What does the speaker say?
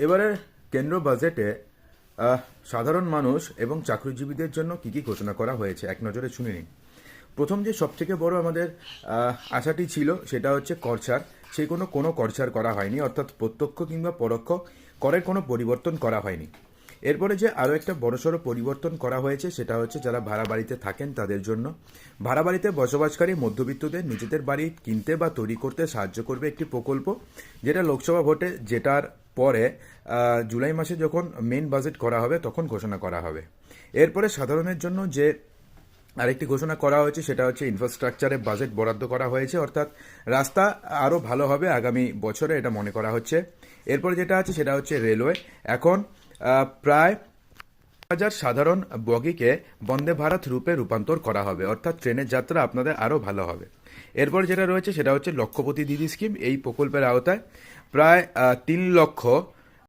এবারে কেন্দ্র বাজেটে সাধারণ মানুষ এবং চাকরিজীবীদের জন্য কি কি ঘোষণা করা হয়েছে এক নজরে শুনে নিন। প্রথম যে সবথেকে বড় আমাদের আশাটি ছিল সেটা হচ্ছে কর ছাড়। সেই কোনো কর ছাড় করা হয়নি, অর্থাৎ প্রত্যক্ষ কিংবা পরোক্ষ করের কোনো পরিবর্তন করা হয়নি। এরপরে যে আরও একটা বড়সড় পরিবর্তন করা হয়েছে সেটা হচ্ছে যারা ভাড়া বাড়িতে থাকেন তাদের জন্য। ভাড়া বাড়িতে বসবাসকারী মধ্যবিত্তদের নিজেদের বাড়ি কিনতে বা তৈরি করতে সাহায্য করবে একটি প্রকল্প, যেটা লোকসভা ভোটে যেটার পরে জুলাই মাসে যখন মেন বাজেট করা হবে তখন ঘোষণা করা হবে। এরপরে সাধারণের জন্য যে আরেকটি ঘোষণা করা হয়েছে সেটা হচ্ছে ইনফ্রাস্ট্রাকচারে বাজেট বরাদ্দ করা হয়েছে, অর্থাৎ রাস্তা আরও ভালো হবে আগামী বছরে, এটা মনে করা হচ্ছে। এরপর যেটা আছে সেটা হচ্ছে রেলওয়ে। এখন প্রায় হাজার সাধারণ বগিকে বন্দে ভারত রূপে রূপান্তর করা হবে, অর্থাৎ ট্রেনের যাত্রা আপনাদের আরও ভালো হবে। এরপর যেটা রয়েছে সেটা হচ্ছে লক্ষপতি দিদি স্কিম। এই প্রকল্পের আওতায় প্রায় 3 লক্ষ